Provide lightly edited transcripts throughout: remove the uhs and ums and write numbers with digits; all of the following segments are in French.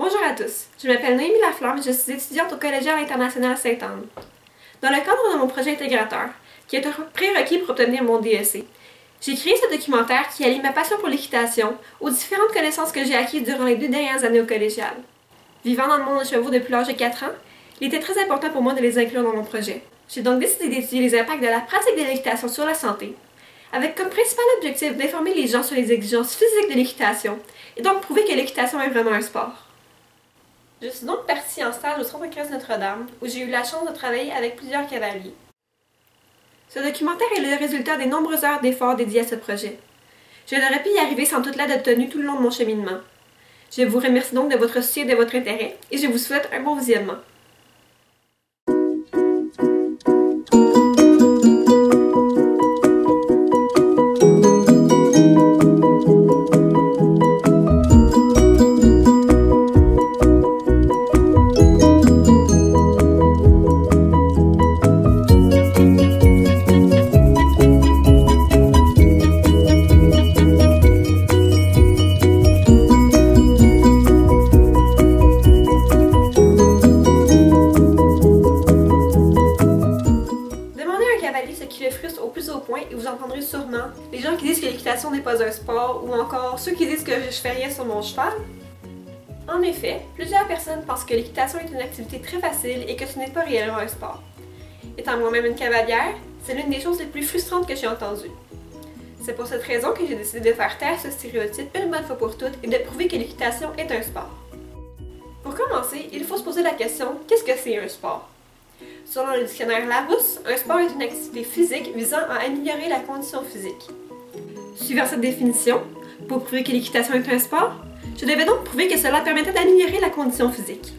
Bonjour à tous, je m'appelle Noémie Laflamme et je suis étudiante au Collégial international Sainte-Anne. Dans le cadre de mon projet intégrateur, qui est un prérequis pour obtenir mon DEC, j'ai créé ce documentaire qui allie ma passion pour l'équitation aux différentes connaissances que j'ai acquises durant les 2 dernières années au collégial. Vivant dans le monde des chevaux depuis l'âge de 4 ans, il était très important pour moi de les inclure dans mon projet. J'ai donc décidé d'étudier les impacts de la pratique de l'équitation sur la santé, avec comme principal objectif d'informer les gens sur les exigences physiques de l'équitation et donc prouver que l'équitation est vraiment un sport. Je suis donc partie en stage au Centre équestre Notre-Dame, où j'ai eu la chance de travailler avec plusieurs cavaliers. Ce documentaire est le résultat des nombreuses heures d'efforts dédiées à ce projet. Je n'aurais pu y arriver sans toute l'aide obtenue tout le long de mon cheminement. Je vous remercie donc de votre souci et de votre intérêt, et je vous souhaite un bon visionnement. Ce qui le frustre au plus haut point et vous entendrez sûrement les gens qui disent que l'équitation n'est pas un sport ou encore ceux qui disent que je fais rien sur mon cheval. En effet, plusieurs personnes pensent que l'équitation est une activité très facile et que ce n'est pas réellement un sport. Étant moi-même une cavalière, c'est l'une des choses les plus frustrantes que j'ai entendues. C'est pour cette raison que j'ai décidé de faire taire ce stéréotype une bonne fois pour toutes et de prouver que l'équitation est un sport. Pour commencer, il faut se poser la question, qu'est-ce que c'est un sport? Selon le dictionnaire Larousse, un sport est une activité physique visant à améliorer la condition physique. Suivant cette définition, pour prouver que l'équitation est un sport, je devais donc prouver que cela permettait d'améliorer la condition physique.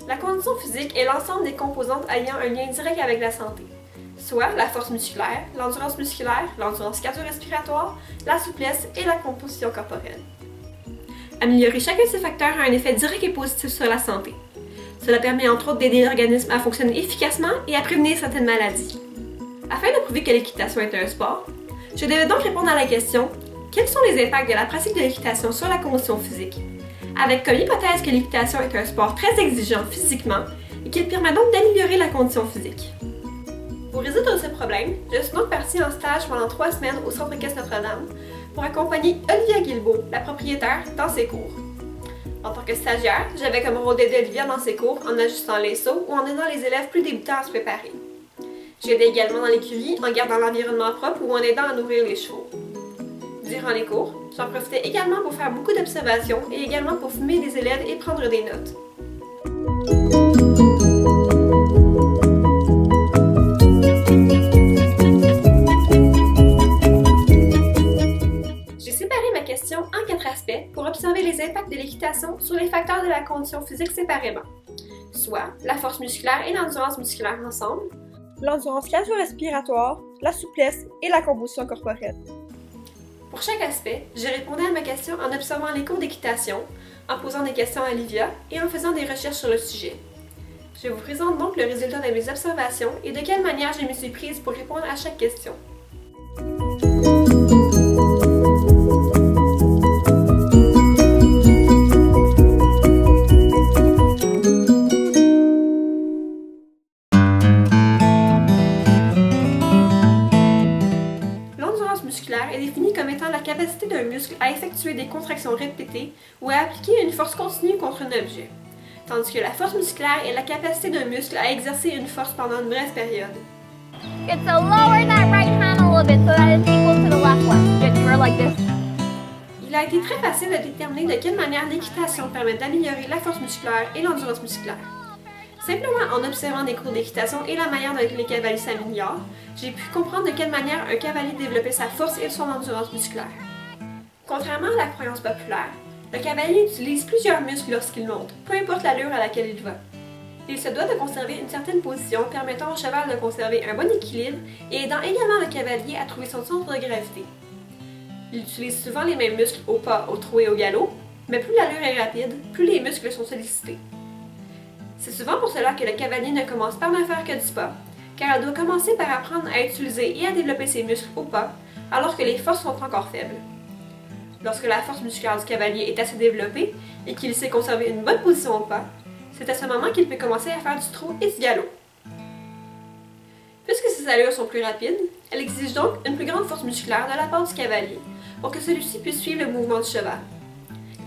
La condition physique est l'ensemble des composantes ayant un lien direct avec la santé, soit la force musculaire, l'endurance cardio-respiratoire, la souplesse et la composition corporelle. Améliorer chacun de ces facteurs a un effet direct et positif sur la santé. Cela permet entre autres d'aider l'organisme à fonctionner efficacement et à prévenir certaines maladies. Afin de prouver que l'équitation est un sport, je devais donc répondre à la question « Quels sont les impacts de la pratique de l'équitation sur la condition physique ?» avec comme hypothèse que l'équitation est un sport très exigeant physiquement et qu'il permet donc d'améliorer la condition physique. Pour résoudre ce problème, je suis donc partie en stage pendant 3 semaines au Centre équestre Notre-Dame pour accompagner Olivia Guilbeault, la propriétaire, dans ses cours. En tant que stagiaire, j'avais comme rôle d'aider Olivia dans ses cours en ajustant les sauts ou en aidant les élèves plus débutants à se préparer. J'ai aidé également dans l'écurie en gardant l'environnement propre ou en aidant à nourrir les chevaux. Durant les cours, j'en profitais également pour faire beaucoup d'observations et également pour filmer des élèves et prendre des notes. En 4 aspects pour observer les impacts de l'équitation sur les facteurs de la condition physique séparément, soit la force musculaire et l'endurance musculaire ensemble, l'endurance cardio-respiratoire, la souplesse et la composition corporelle. Pour chaque aspect, je répondais à ma question en observant les cours d'équitation, en posant des questions à Olivia et en faisant des recherches sur le sujet. Je vous présente donc le résultat de mes observations et de quelle manière je me suis prise pour répondre à chaque question. Est définie comme étant la capacité d'un muscle à effectuer des contractions répétées ou à appliquer une force continue contre un objet, tandis que la force musculaire est la capacité d'un muscle à exercer une force pendant une brève période. Il a été très facile de déterminer de quelle manière l'équitation permet d'améliorer la force musculaire et l'endurance musculaire. Simplement en observant des cours d'équitation et la manière dont les cavaliers s'améliorent, j'ai pu comprendre de quelle manière un cavalier développait sa force et son endurance musculaire. Contrairement à la croyance populaire, le cavalier utilise plusieurs muscles lorsqu'il monte, peu importe l'allure à laquelle il va. Il se doit de conserver une certaine position permettant au cheval de conserver un bon équilibre et aidant également le cavalier à trouver son centre de gravité. Il utilise souvent les mêmes muscles au pas, au trot et au galop, mais plus l'allure est rapide, plus les muscles sont sollicités. C'est souvent pour cela que le cavalier ne commence par ne faire que du pas, car elle doit commencer par apprendre à utiliser et à développer ses muscles au pas, alors que les forces sont encore faibles. Lorsque la force musculaire du cavalier est assez développée et qu'il sait conserver une bonne position au pas, c'est à ce moment qu'il peut commencer à faire du trot et du galop. Puisque ses allures sont plus rapides, elle exige donc une plus grande force musculaire de la part du cavalier pour que celui-ci puisse suivre le mouvement du cheval.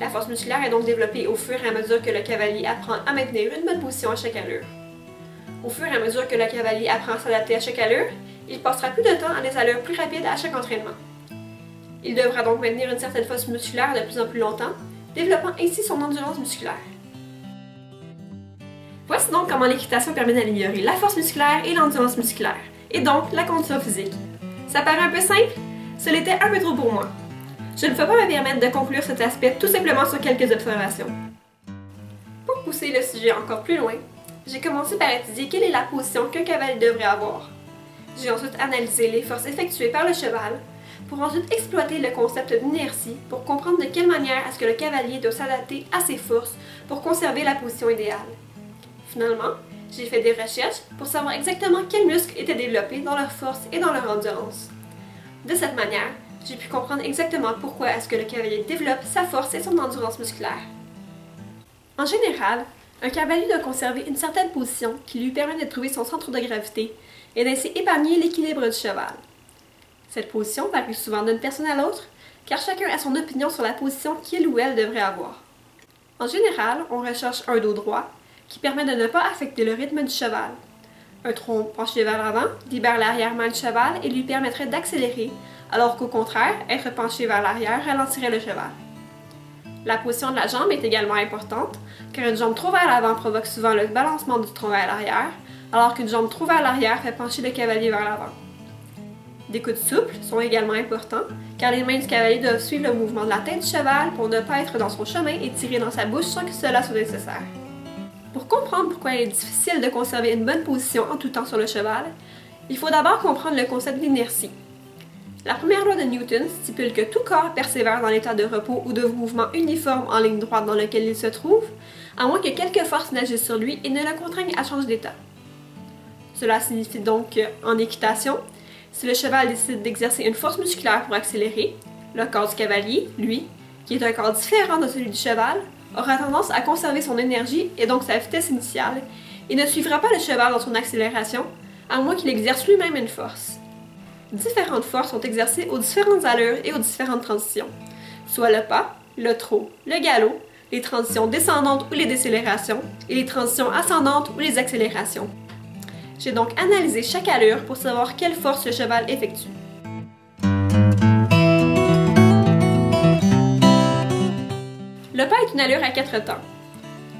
La force musculaire est donc développée au fur et à mesure que le cavalier apprend à maintenir une bonne position à chaque allure. Au fur et à mesure que le cavalier apprend à s'adapter à chaque allure, il passera plus de temps à des allures plus rapides à chaque entraînement. Il devra donc maintenir une certaine force musculaire de plus en plus longtemps, développant ainsi son endurance musculaire. Voici donc comment l'équitation permet d'améliorer la force musculaire et l'endurance musculaire, et donc la condition physique. Ça paraît un peu simple? Ce l'était un peu trop pour moi. Je ne peux pas me permettre de conclure cet aspect tout simplement sur quelques observations. Pour pousser le sujet encore plus loin, j'ai commencé par étudier quelle est la position qu'un cavalier devrait avoir. J'ai ensuite analysé les forces effectuées par le cheval, pour ensuite exploiter le concept d'inertie pour comprendre de quelle manière est-ce que le cavalier doit s'adapter à ses forces pour conserver la position idéale. Finalement, j'ai fait des recherches pour savoir exactement quels muscles étaient développés dans leur force et dans leur endurance. De cette manière, j'ai pu comprendre exactement pourquoi est-ce que le cavalier développe sa force et son endurance musculaire. En général, un cavalier doit conserver une certaine position qui lui permet de trouver son centre de gravité et d'ainsi épargner l'équilibre du cheval. Cette position varie souvent d'une personne à l'autre, car chacun a son opinion sur la position qu'il ou elle devrait avoir. En général, on recherche un dos droit, qui permet de ne pas affecter le rythme du cheval. Un tronc penché vers l'avant libère l'arrière-main du cheval et lui permettrait d'accélérer, alors qu'au contraire, être penché vers l'arrière ralentirait le cheval. La position de la jambe est également importante, car une jambe trop vers l'avant provoque souvent le balancement du tronc vers l'arrière, alors qu'une jambe trop vers l'arrière fait pencher le cavalier vers l'avant. Des coudes souples sont également importants, car les mains du cavalier doivent suivre le mouvement de la tête du cheval pour ne pas être dans son chemin et tirer dans sa bouche sans que cela soit nécessaire. Pour comprendre pourquoi il est difficile de conserver une bonne position en tout temps sur le cheval, il faut d'abord comprendre le concept d'inertie. La première loi de Newton stipule que tout corps persévère dans l'état de repos ou de mouvement uniforme en ligne droite dans lequel il se trouve, à moins que quelque force n'agisse sur lui et ne le contraigne à changer d'état. Cela signifie donc qu'en équitation, si le cheval décide d'exercer une force musculaire pour accélérer, le corps du cavalier, lui, qui est un corps différent de celui du cheval, aura tendance à conserver son énergie et donc sa vitesse initiale, et ne suivra pas le cheval dans son accélération, à moins qu'il exerce lui-même une force. Différentes forces sont exercées aux différentes allures et aux différentes transitions, soit le pas, le trot, le galop, les transitions descendantes ou les décélérations, et les transitions ascendantes ou les accélérations. J'ai donc analysé chaque allure pour savoir quelle force le cheval effectue. Le pas est une allure à 4 temps.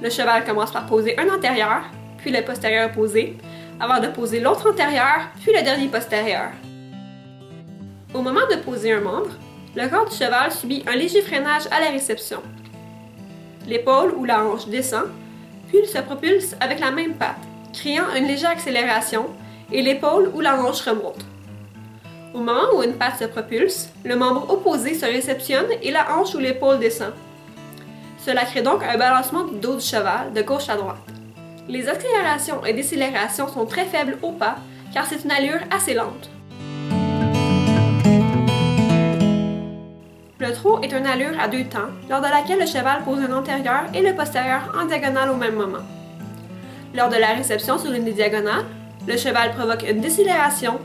Le cheval commence par poser un antérieur, puis le postérieur posé, avant de poser l'autre antérieur, puis le dernier postérieur. Au moment de poser un membre, le corps du cheval subit un léger freinage à la réception. L'épaule ou la hanche descend, puis il se propulse avec la même patte, créant une légère accélération, et l'épaule ou la hanche remonte. Au moment où une patte se propulse, le membre opposé se réceptionne et la hanche ou l'épaule descend. Cela crée donc un balancement du dos du cheval de gauche à droite. Les accélérations et décélérations sont très faibles au pas, car c'est une allure assez lente. Le trot est une allure à 2 temps, lors de laquelle le cheval pose un antérieur et le postérieur en diagonale au même moment. Lors de la réception sur une des diagonales, le cheval provoque une décélération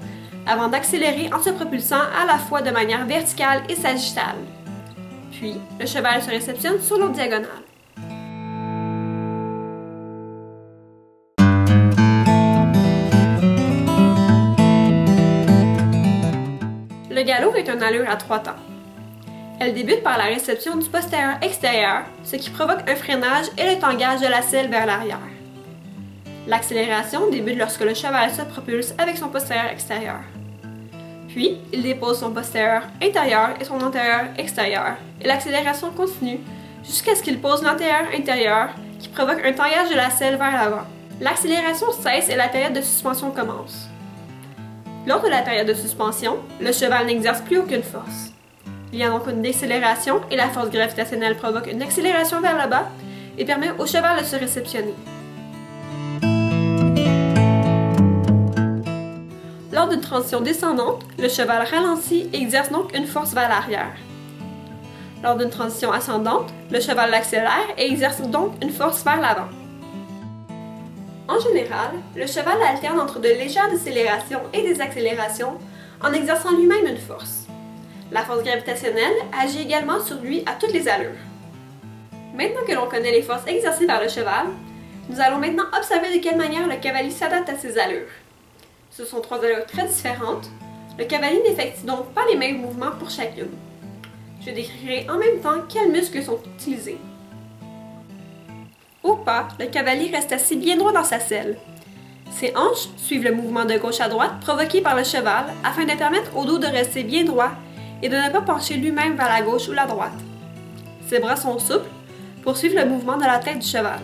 avant d'accélérer en se propulsant à la fois de manière verticale et sagittale. Puis, le cheval se réceptionne sur l'autre diagonale. Le galop est une allure à 3 temps. Elle débute par la réception du postérieur extérieur, ce qui provoque un freinage et le tangage de la selle vers l'arrière. L'accélération débute lorsque le cheval se propulse avec son postérieur extérieur. Puis, il dépose son postérieur intérieur et son antérieur extérieur, et l'accélération continue jusqu'à ce qu'il pose l'antérieur intérieur, qui provoque un tangage de la selle vers l'avant. L'accélération cesse et la période de suspension commence. Lors de la période de suspension, le cheval n'exerce plus aucune force. Il y a donc une décélération et la force gravitationnelle provoque une accélération vers le bas et permet au cheval de se réceptionner. Lors d'une transition descendante, le cheval ralentit et exerce donc une force vers l'arrière. Lors d'une transition ascendante, le cheval l'accélère et exerce donc une force vers l'avant. En général, le cheval alterne entre de légères décélérations et des accélérations en exerçant lui-même une force. La force gravitationnelle agit également sur lui à toutes les allures. Maintenant que l'on connaît les forces exercées par le cheval, nous allons maintenant observer de quelle manière le cavalier s'adapte à ces allures. Ce sont 3 allures très différentes. Le cavalier n'effectue donc pas les mêmes mouvements pour chacune. Je décrirai en même temps quels muscles sont utilisés. Au pas, le cavalier reste assis bien droit dans sa selle. Ses hanches suivent le mouvement de gauche à droite provoqué par le cheval afin de permettre au dos de rester bien droit et de ne pas pencher lui-même vers la gauche ou la droite. Ses bras sont souples pour suivre le mouvement de la tête du cheval.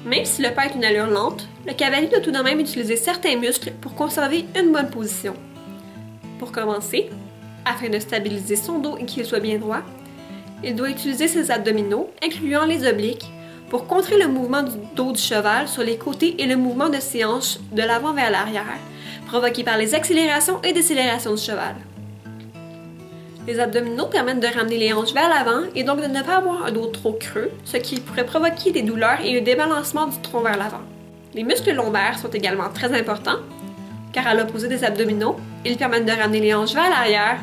Même si le pas est une allure lente, le cavalier doit tout de même utiliser certains muscles pour conserver une bonne position. Pour commencer, afin de stabiliser son dos et qu'il soit bien droit, il doit utiliser ses abdominaux, incluant les obliques, pour contrer le mouvement du dos du cheval sur les côtés et le mouvement de ses hanches de l'avant vers l'arrière, provoqué par les accélérations et décélérations du cheval. Les abdominaux permettent de ramener les hanches vers l'avant et donc de ne pas avoir un dos trop creux, ce qui pourrait provoquer des douleurs et un débalancement du tronc vers l'avant. Les muscles lombaires sont également très importants, car à l'opposé des abdominaux, ils permettent de ramener les hanches vers l'arrière,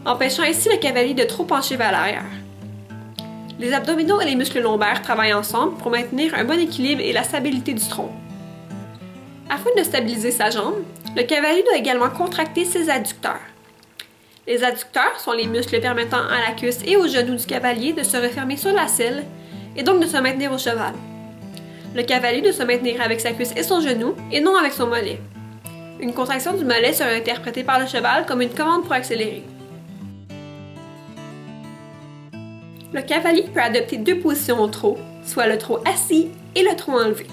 empêchant ainsi le cavalier de trop pencher vers l'arrière. Les abdominaux et les muscles lombaires travaillent ensemble pour maintenir un bon équilibre et la stabilité du tronc. Afin de stabiliser sa jambe, le cavalier doit également contracter ses adducteurs. Les adducteurs sont les muscles permettant à la cuisse et au genou du cavalier de se refermer sur la selle et donc de se maintenir au cheval. Le cavalier doit se maintenir avec sa cuisse et son genou et non avec son mollet. Une contraction du mollet sera interprétée par le cheval comme une commande pour accélérer. Le cavalier peut adopter 2 positions au trot, soit le trot assis et le trot enlevé.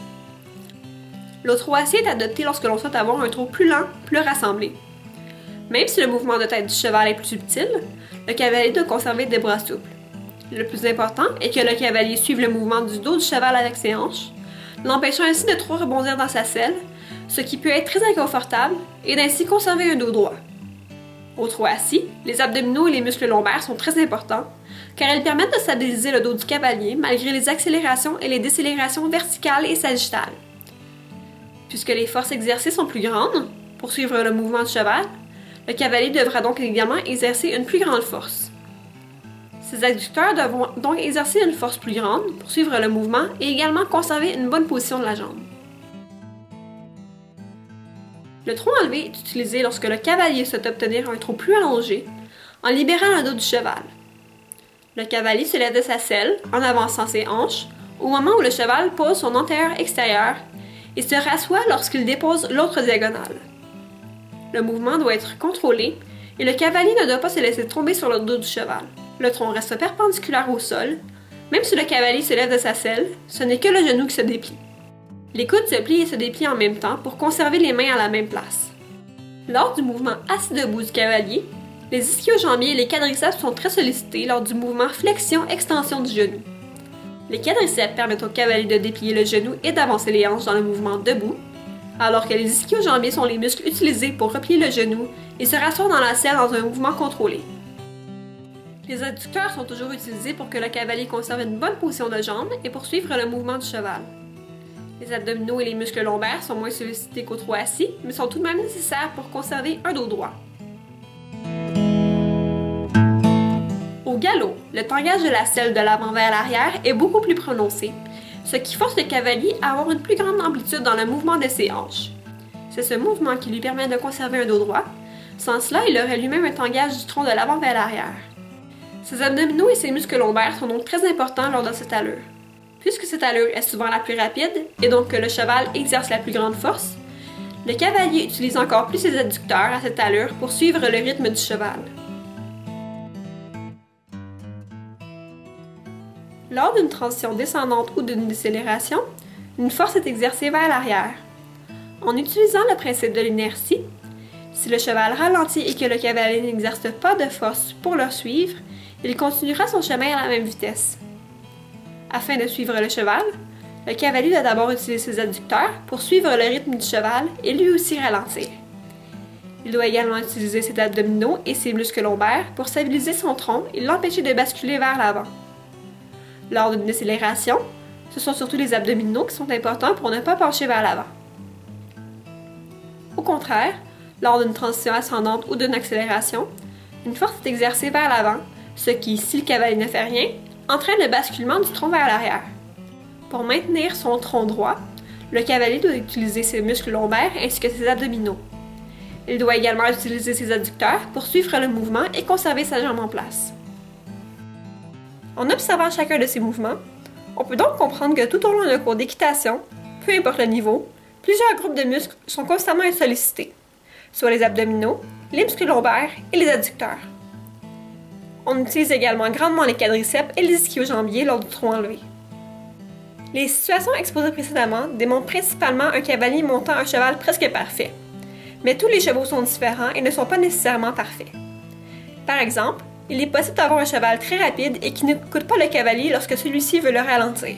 Le trot assis est adopté lorsque l'on souhaite avoir un trot plus lent, plus rassemblé. Même si le mouvement de tête du cheval est plus subtil, le cavalier doit conserver des bras souples. Le plus important est que le cavalier suive le mouvement du dos du cheval avec ses hanches, l'empêchant ainsi de trop rebondir dans sa selle, ce qui peut être très inconfortable, et d'ainsi conserver un dos droit. Au trot assis, les abdominaux et les muscles lombaires sont très importants, car ils permettent de stabiliser le dos du cavalier malgré les accélérations et les décélérations verticales et sagittales. Puisque les forces exercées sont plus grandes, pour suivre le mouvement du cheval, le cavalier devra donc également exercer une plus grande force. Ces adducteurs devront donc exercer une force plus grande pour suivre le mouvement et également conserver une bonne position de la jambe. Le trot enlevé est utilisé lorsque le cavalier souhaite obtenir un trot plus allongé en libérant le dos du cheval. Le cavalier se lève de sa selle en avançant ses hanches au moment où le cheval pose son antérieur extérieur et se rassoit lorsqu'il dépose l'autre diagonale. Le mouvement doit être contrôlé et le cavalier ne doit pas se laisser tomber sur le dos du cheval. Le tronc reste perpendiculaire au sol. Même si le cavalier se lève de sa selle, ce n'est que le genou qui se déplie. Les coudes se plient et se déplient en même temps pour conserver les mains à la même place. Lors du mouvement assis debout du cavalier, les ischio-jambiers et les quadriceps sont très sollicités lors du mouvement flexion-extension du genou. Les quadriceps permettent au cavalier de déplier le genou et d'avancer les hanches dans le mouvement debout, alors que les ischio-jambiers sont les muscles utilisés pour replier le genou et se rasseoir dans la selle dans un mouvement contrôlé. Les adducteurs sont toujours utilisés pour que le cavalier conserve une bonne position de jambe et pour suivre le mouvement du cheval. Les abdominaux et les muscles lombaires sont moins sollicités qu'au trot assis, mais sont tout de même nécessaires pour conserver un dos droit. Au galop, le tangage de la selle de l'avant vers l'arrière est beaucoup plus prononcé, ce qui force le cavalier à avoir une plus grande amplitude dans le mouvement de ses hanches. C'est ce mouvement qui lui permet de conserver un dos droit. Sans cela, il aurait lui-même un tangage du tronc de l'avant vers l'arrière. Ses abdominaux et ses muscles lombaires sont donc très importants lors de cette allure. Puisque cette allure est souvent la plus rapide, et donc que le cheval exerce la plus grande force, le cavalier utilise encore plus ses adducteurs à cette allure pour suivre le rythme du cheval. Lors d'une transition descendante ou d'une décélération, une force est exercée vers l'arrière. En utilisant le principe de l'inertie, si le cheval ralentit et que le cavalier n'exerce pas de force pour le suivre, il continuera son chemin à la même vitesse. Afin de suivre le cheval, le cavalier doit d'abord utiliser ses adducteurs pour suivre le rythme du cheval et lui aussi ralentir. Il doit également utiliser ses abdominaux et ses muscles lombaires pour stabiliser son tronc et l'empêcher de basculer vers l'avant. Lors d'une décélération, ce sont surtout les abdominaux qui sont importants pour ne pas pencher vers l'avant. Au contraire, lors d'une transition ascendante ou d'une accélération, une force est exercée vers l'avant, ce qui, si le cavalier ne fait rien, entraîne le basculement du tronc vers l'arrière. Pour maintenir son tronc droit, le cavalier doit utiliser ses muscles lombaires ainsi que ses abdominaux. Il doit également utiliser ses adducteurs pour suivre le mouvement et conserver sa jambe en place. En observant chacun de ces mouvements, on peut donc comprendre que tout au long d'un cours d'équitation, peu importe le niveau, plusieurs groupes de muscles sont constamment sollicités, soit les abdominaux, les muscles lombaires et les adducteurs. On utilise également grandement les quadriceps et les ischio-jambiers lors du tronc enlevé. Les situations exposées précédemment démontrent principalement un cavalier montant un cheval presque parfait. Mais tous les chevaux sont différents et ne sont pas nécessairement parfaits. Par exemple, il est possible d'avoir un cheval très rapide et qui n'écoute pas le cavalier lorsque celui-ci veut le ralentir.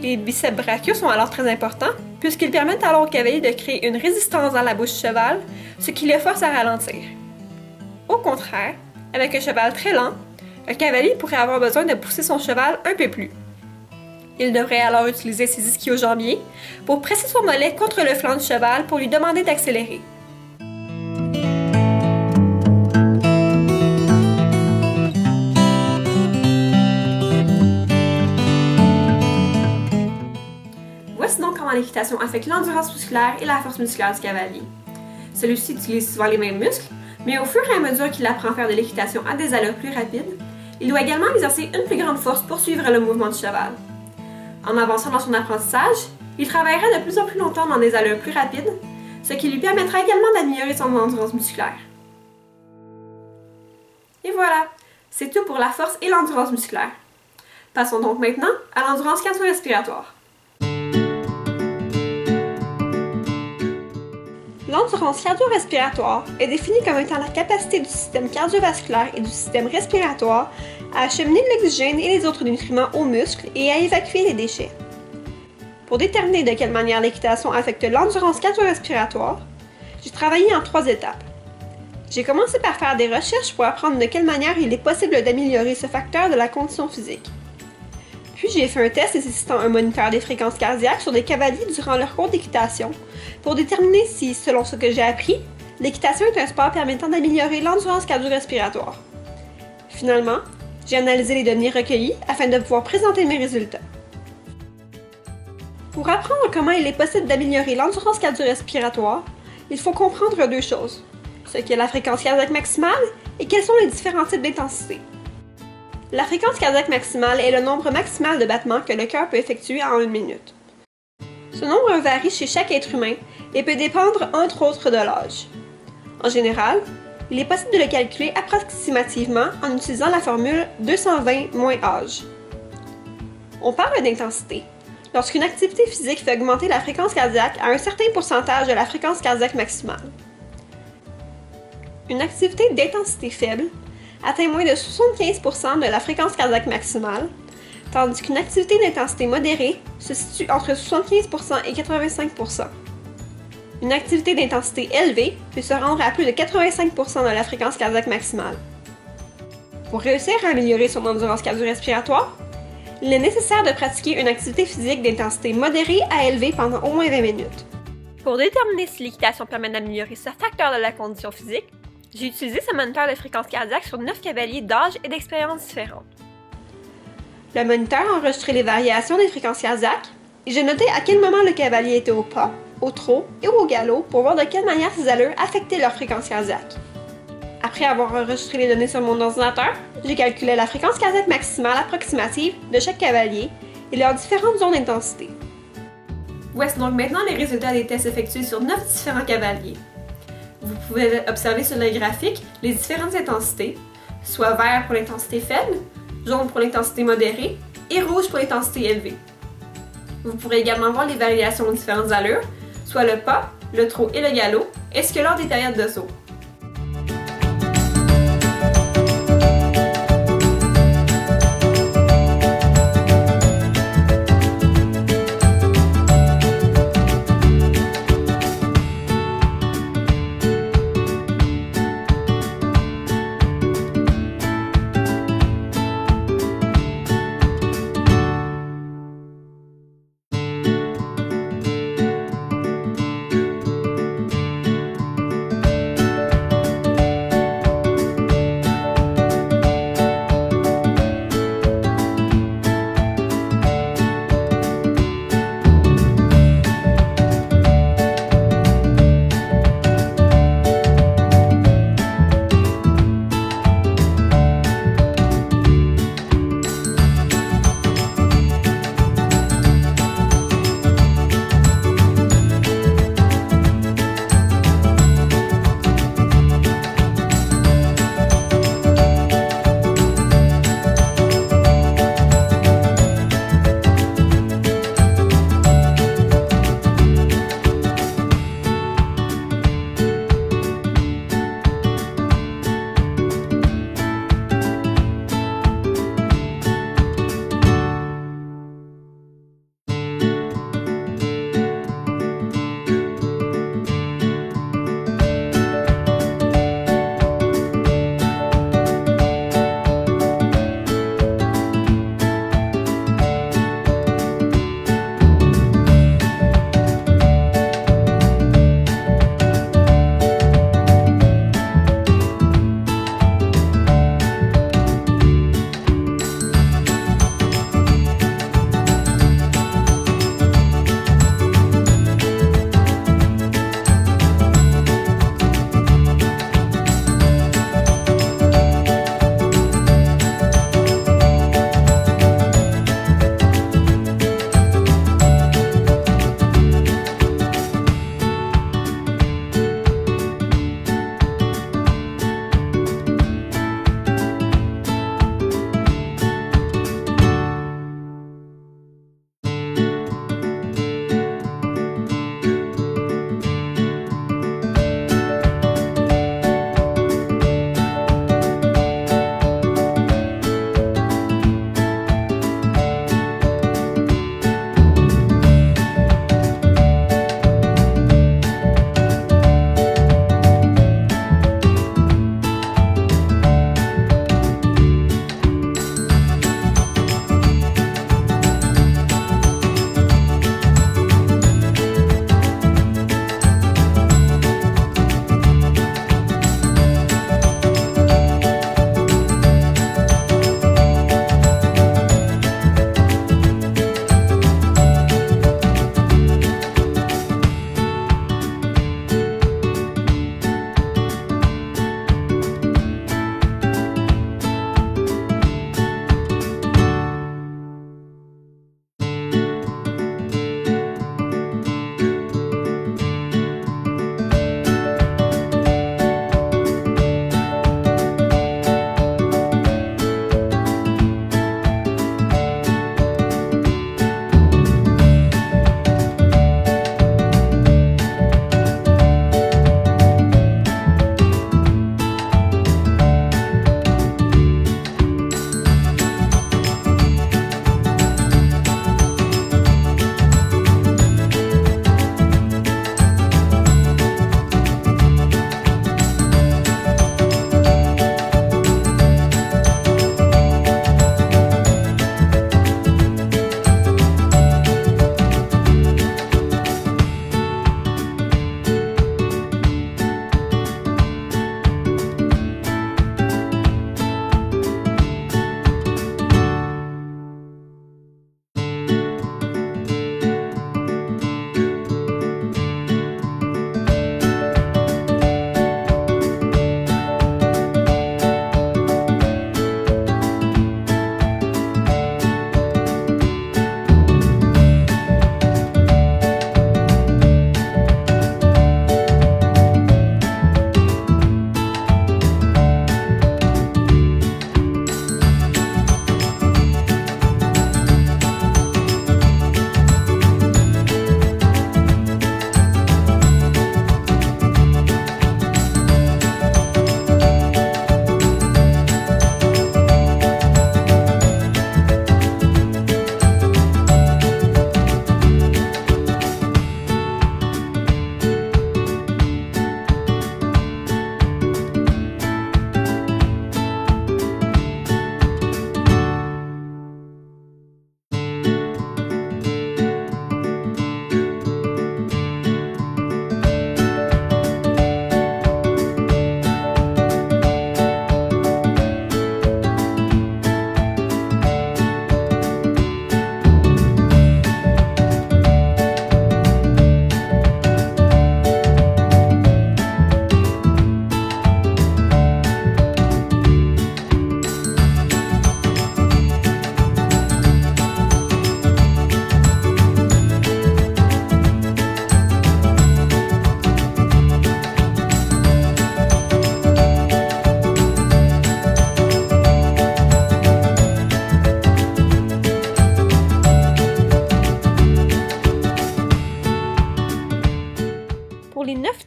Les biceps brachiaux sont alors très importants puisqu'ils permettent alors au cavalier de créer une résistance dans la bouche du cheval, ce qui le force à ralentir. Au contraire, avec un cheval très lent, un cavalier pourrait avoir besoin de pousser son cheval un peu plus. Il devrait alors utiliser ses ischio-jambiers pour presser son mollet contre le flanc du cheval pour lui demander d'accélérer. Voici donc comment l'équitation affecte l'endurance musculaire et la force musculaire du cavalier. Celui-ci utilise souvent les mêmes muscles, mais au fur et à mesure qu'il apprend à faire de l'équitation à des allures plus rapides, il doit également exercer une plus grande force pour suivre le mouvement du cheval. En avançant dans son apprentissage, il travaillera de plus en plus longtemps dans des allures plus rapides, ce qui lui permettra également d'améliorer son endurance musculaire. Et voilà, c'est tout pour la force et l'endurance musculaire. Passons donc maintenant à l'endurance cardio-respiratoire. L'endurance cardio-respiratoire est définie comme étant la capacité du système cardiovasculaire et du système respiratoire à acheminer l'oxygène et les autres nutriments aux muscles et à évacuer les déchets. Pour déterminer de quelle manière l'équitation affecte l'endurance cardio-respiratoire, j'ai travaillé en 3 étapes. J'ai commencé par faire des recherches pour apprendre de quelle manière il est possible d'améliorer ce facteur de la condition physique. Puis j'ai fait un test nécessitant un moniteur des fréquences cardiaques sur des cavaliers durant leur cours d'équitation pour déterminer si, selon ce que j'ai appris, l'équitation est un sport permettant d'améliorer l'endurance cardio-respiratoire. Finalement, j'ai analysé les données recueillies afin de pouvoir présenter mes résultats. Pour apprendre comment il est possible d'améliorer l'endurance cardio-respiratoire, il faut comprendre 2 choses, ce qu'est la fréquence cardiaque maximale et quels sont les différents types d'intensité. La fréquence cardiaque maximale est le nombre maximal de battements que le cœur peut effectuer en 1 minute. Ce nombre varie chez chaque être humain et peut dépendre entre autres de l'âge. En général, il est possible de le calculer approximativement en utilisant la formule 220 moins âge. On parle d'intensité lorsqu'une activité physique fait augmenter la fréquence cardiaque à un certain pourcentage de la fréquence cardiaque maximale. Une activité d'intensité faible atteint moins de 75% de la fréquence cardiaque maximale, tandis qu'une activité d'intensité modérée se situe entre 75% et 85%. Une activité d'intensité élevée peut se rendre à plus de 85% de la fréquence cardiaque maximale. Pour réussir à améliorer son endurance cardio-respiratoire, il est nécessaire de pratiquer une activité physique d'intensité modérée à élevée pendant au moins 20 minutes. Pour déterminer si l'équitation permet d'améliorer ce facteur de la condition physique, j'ai utilisé ce moniteur de fréquence cardiaque sur 9 cavaliers d'âge et d'expérience différentes. Le moniteur a enregistré les variations des fréquences cardiaques et j'ai noté à quel moment le cavalier était au pas, au trot et au galop pour voir de quelle manière ces allures affectaient leur fréquence cardiaque. Après avoir enregistré les données sur mon ordinateur, j'ai calculé la fréquence cardiaque maximale approximative de chaque cavalier et leurs différentes zones d'intensité. Voici donc maintenant les résultats des tests effectués sur 9 différents cavaliers. Vous pouvez observer sur le graphique les différentes intensités, soit vert pour l'intensité faible, jaune pour l'intensité modérée et rouge pour l'intensité élevée. Vous pourrez également voir les variations aux différentes allures, soit le pas, le trot et le galop, ainsi que lors des périodes de saut.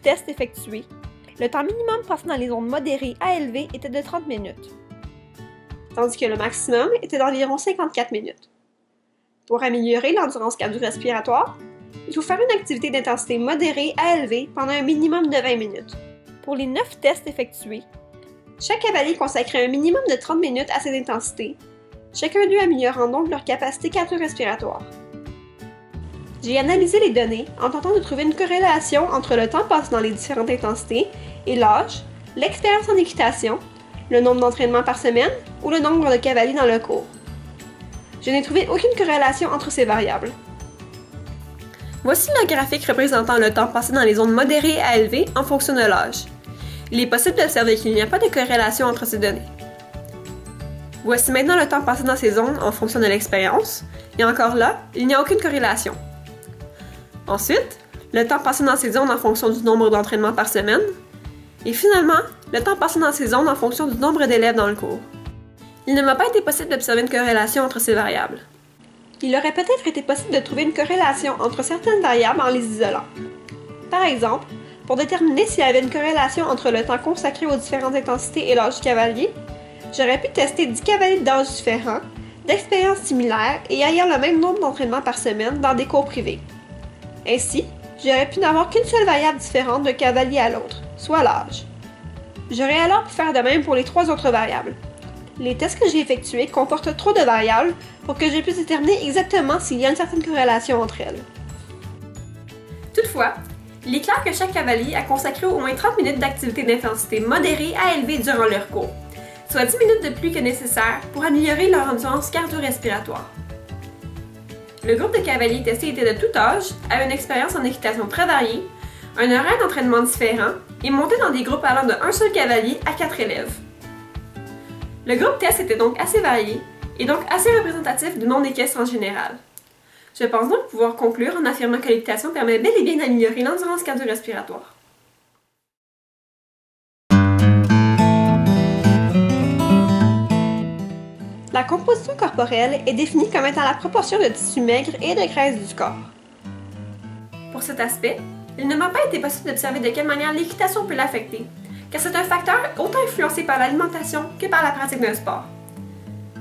tests effectués, le temps minimum passé dans les zones modérées à élevées était de 30 minutes, tandis que le maximum était d'environ 54 minutes. Pour améliorer l'endurance cardio-respiratoire, il faut faire une activité d'intensité modérée à élevée pendant un minimum de 20 minutes. Pour les 9 tests effectués, chaque cavalier consacrait un minimum de 30 minutes à cette intensité, chacun d'eux améliorant donc leur capacité cardio-respiratoire. J'ai analysé les données en tentant de trouver une corrélation entre le temps passé dans les différentes intensités et l'âge, l'expérience en équitation, le nombre d'entraînements par semaine ou le nombre de cavaliers dans le cours. Je n'ai trouvé aucune corrélation entre ces variables. Voici le graphique représentant le temps passé dans les zones modérées à élevées en fonction de l'âge. Il est possible d'observer qu'il n'y a pas de corrélation entre ces données. Voici maintenant le temps passé dans ces zones en fonction de l'expérience, et encore là, il n'y a aucune corrélation. Ensuite, le temps passé dans ces zones en fonction du nombre d'entraînements par semaine, et finalement, le temps passé dans ces zones en fonction du nombre d'élèves dans le cours. Il ne m'a pas été possible d'observer une corrélation entre ces variables. Il aurait peut-être été possible de trouver une corrélation entre certaines variables en les isolant. Par exemple, pour déterminer s'il y avait une corrélation entre le temps consacré aux différentes intensités et l'âge du cavalier, j'aurais pu tester 10 cavaliers d'âge différents, d'expériences similaires et ayant le même nombre d'entraînements par semaine dans des cours privés. Ainsi, j'aurais pu n'avoir qu'une seule variable différente d'un cavalier à l'autre, soit l'âge. J'aurais alors pu faire de même pour les 3 autres variables. Les tests que j'ai effectués comportent trop de variables pour que je puisse déterminer exactement s'il y a une certaine corrélation entre elles. Toutefois, il est clair que chaque cavalier a consacré au moins 30 minutes d'activité d'intensité modérée à élevée durant leur cours, soit 10 minutes de plus que nécessaire pour améliorer leur endurance cardio-respiratoire. Le groupe de cavaliers testés était de tout âge, avait une expérience en équitation très variée, un horaire d'entraînement différent et montait dans des groupes allant de 1 seul cavalier à 4 élèves. Le groupe test était donc assez varié et donc assez représentatif du monde équestre en général. Je pense donc pouvoir conclure en affirmant que l'équitation permet bel et bien d'améliorer l'endurance cardio-respiratoire. La composition corporelle est définie comme étant la proportion de tissu maigre et de graisse du corps. Pour cet aspect, il ne m'a pas été possible d'observer de quelle manière l'équitation peut l'affecter, car c'est un facteur autant influencé par l'alimentation que par la pratique d'un sport.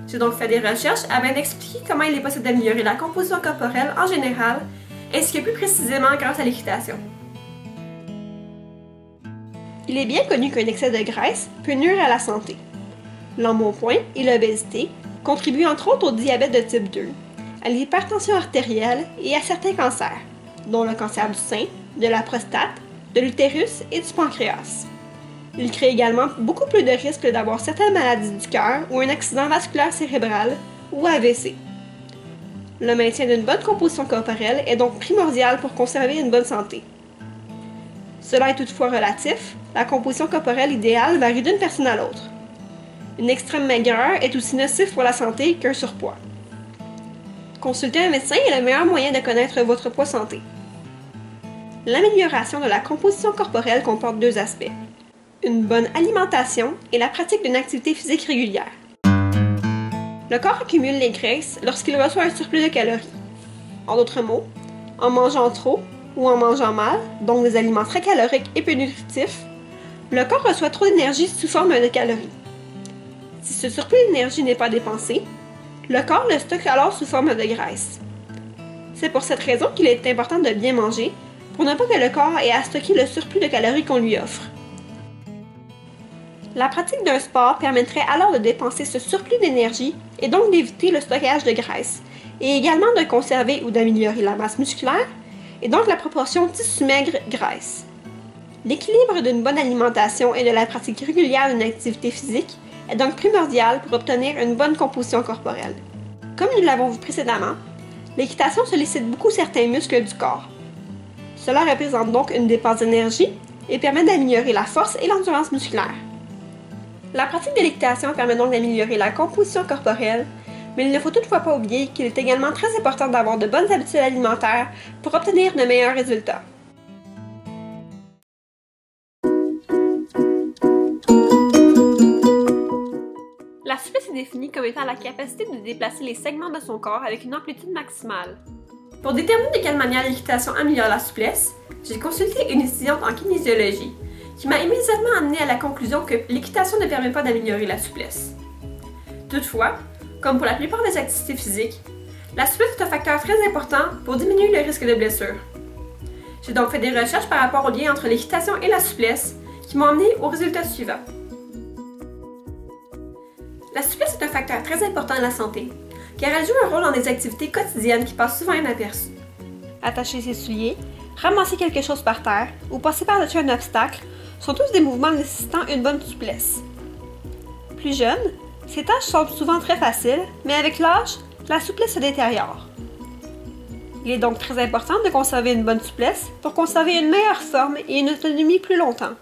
J'ai donc fait des recherches afin d'expliquer comment il est possible d'améliorer la composition corporelle en général, ainsi que plus précisément grâce à l'équitation. Il est bien connu qu'un excès de graisse peut nuire à la santé. L'embonpoint et l'obésité contribuent entre autres au diabète de type 2, à l'hypertension artérielle et à certains cancers, dont le cancer du sein, de la prostate, de l'utérus et du pancréas. Il crée également beaucoup plus de risques d'avoir certaines maladies du cœur ou un accident vasculaire cérébral ou AVC. Le maintien d'une bonne composition corporelle est donc primordial pour conserver une bonne santé. Cela est toutefois relatif, la composition corporelle idéale varie d'une personne à l'autre. Une extrême maigreur est aussi nocif pour la santé qu'un surpoids. Consulter un médecin est le meilleur moyen de connaître votre poids santé. L'amélioration de la composition corporelle comporte 2 aspects: une bonne alimentation et la pratique d'une activité physique régulière. Le corps accumule les graisses lorsqu'il reçoit un surplus de calories. En d'autres mots, en mangeant trop ou en mangeant mal, donc des aliments très caloriques et peu nutritifs, le corps reçoit trop d'énergie sous forme de calories. Si ce surplus d'énergie n'est pas dépensé, le corps le stocke alors sous forme de graisse. C'est pour cette raison qu'il est important de bien manger pour ne pas que le corps ait à stocker le surplus de calories qu'on lui offre. La pratique d'un sport permettrait alors de dépenser ce surplus d'énergie et donc d'éviter le stockage de graisse, et également de conserver ou d'améliorer la masse musculaire, et donc la proportion tissu maigre-graisse. L'équilibre d'une bonne alimentation et de la pratique régulière d'une activité physique est donc primordial pour obtenir une bonne composition corporelle. Comme nous l'avons vu précédemment, l'équitation sollicite beaucoup certains muscles du corps. Cela représente donc une dépense d'énergie et permet d'améliorer la force et l'endurance musculaire. La pratique de l'équitation permet donc d'améliorer la composition corporelle, mais il ne faut toutefois pas oublier qu'il est également très important d'avoir de bonnes habitudes alimentaires pour obtenir de meilleurs résultats. La souplesse est définie comme étant la capacité de déplacer les segments de son corps avec une amplitude maximale. Pour déterminer de quelle manière l'équitation améliore la souplesse, j'ai consulté une étudiante en kinésiologie qui m'a immédiatement amené à la conclusion que l'équitation ne permet pas d'améliorer la souplesse. Toutefois, comme pour la plupart des activités physiques, la souplesse est un facteur très important pour diminuer le risque de blessure. J'ai donc fait des recherches par rapport au lien entre l'équitation et la souplesse qui m'ont amené au résultat suivant. La souplesse est un facteur très important de la santé, car elle joue un rôle dans des activités quotidiennes qui passent souvent inaperçues. Attacher ses souliers, ramasser quelque chose par terre ou passer par-dessus un obstacle sont tous des mouvements nécessitant une bonne souplesse. Plus jeune, ces tâches semblent souvent très faciles, mais avec l'âge, la souplesse se détériore. Il est donc très important de conserver une bonne souplesse pour conserver une meilleure forme et une autonomie plus longtemps.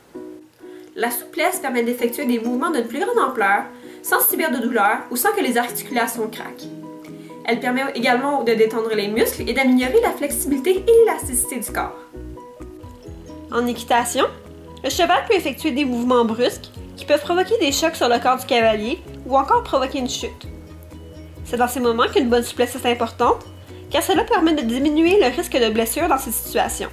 La souplesse permet d'effectuer des mouvements d'une plus grande ampleur, sans subir de douleur ou sans que les articulations craquent. Elle permet également de détendre les muscles et d'améliorer la flexibilité et l'élasticité du corps. En équitation, le cheval peut effectuer des mouvements brusques qui peuvent provoquer des chocs sur le corps du cavalier ou encore provoquer une chute. C'est dans ces moments qu'une bonne souplesse est importante, car cela permet de diminuer le risque de blessure dans ces situations.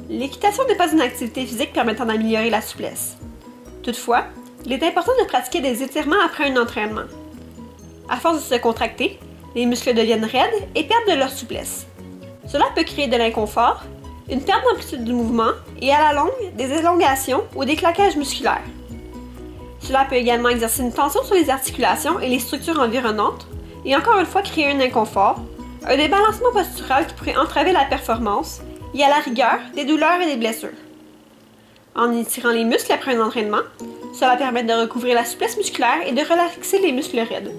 L'équitation n'est pas une activité physique permettant d'améliorer la souplesse. Toutefois, il est important de pratiquer des étirements après un entraînement. À force de se contracter, les muscles deviennent raides et perdent de leur souplesse. Cela peut créer de l'inconfort, une perte d'amplitude du mouvement et à la longue, des élongations ou des claquages musculaires. Cela peut également exercer une tension sur les articulations et les structures environnantes et encore une fois créer un inconfort, un débalancement postural qui pourrait entraver la performance et à la rigueur, des douleurs et des blessures. En étirant les muscles après un entraînement, cela permet de recouvrir la souplesse musculaire et de relaxer les muscles raides.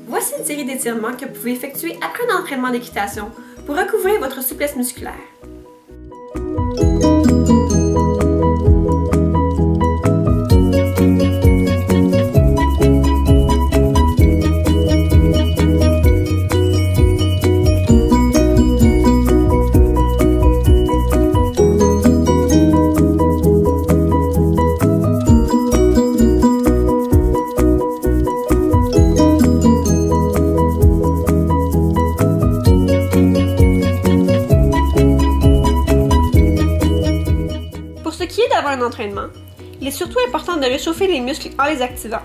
Voici une série d'étirements que vous pouvez effectuer après un entraînement d'équitation pour recouvrir votre souplesse musculaire. Avant un entraînement, il est surtout important de réchauffer les muscles en les activant.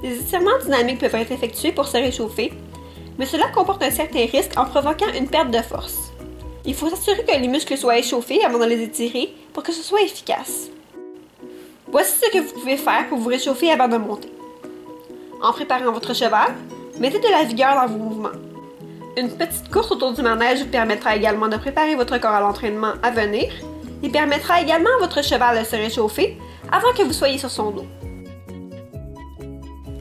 Des étirements dynamiques peuvent être effectués pour se réchauffer, mais cela comporte un certain risque en provoquant une perte de force. Il faut s'assurer que les muscles soient échauffés avant de les étirer pour que ce soit efficace. Voici ce que vous pouvez faire pour vous réchauffer avant de monter. En préparant votre cheval, mettez de la vigueur dans vos mouvements. Une petite course autour du manège vous permettra également de préparer votre corps à l'entraînement à venir. Il permettra également à votre cheval de se réchauffer avant que vous soyez sur son dos.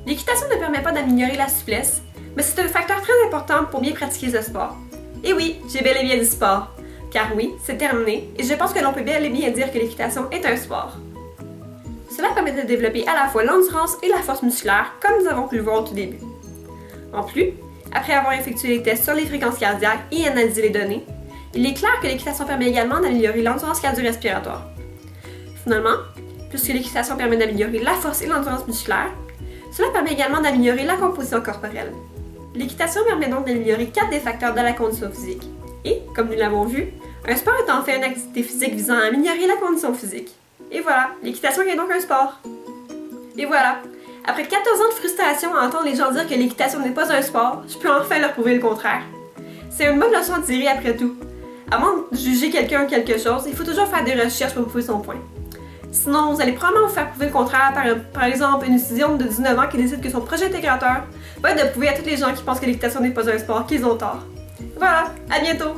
L'équitation ne permet pas d'améliorer la souplesse, mais c'est un facteur très important pour bien pratiquer ce sport. Et oui, j'ai bel et bien dit sport, car oui, c'est terminé, et je pense que l'on peut bel et bien dire que l'équitation est un sport. Cela permet de développer à la fois l'endurance et la force musculaire, comme nous avons pu le voir au tout début. En plus, après avoir effectué les tests sur les fréquences cardiaques et analysé les données, il est clair que l'équitation permet également d'améliorer l'endurance cardio-respiratoire. Finalement, puisque l'équitation permet d'améliorer la force et l'endurance musculaire, cela permet également d'améliorer la composition corporelle. L'équitation permet donc d'améliorer 4 des facteurs de la condition physique. Et, comme nous l'avons vu, un sport est en fait une activité physique visant à améliorer la condition physique. Et voilà, l'équitation est donc un sport. Et voilà, après 14 ans de frustration à entendre les gens dire que l'équitation n'est pas un sport, je peux enfin leur prouver le contraire. C'est une bonne leçon à tirer après tout. Avant de juger quelqu'un ou quelque chose, il faut toujours faire des recherches pour prouver son point. Sinon, vous allez probablement vous faire prouver le contraire par exemple une étudiante de 19 ans qui décide que son projet intégrateur va être de prouver à tous les gens qui pensent que l'équitation n'est pas un sport qu'ils ont tort. Voilà, à bientôt!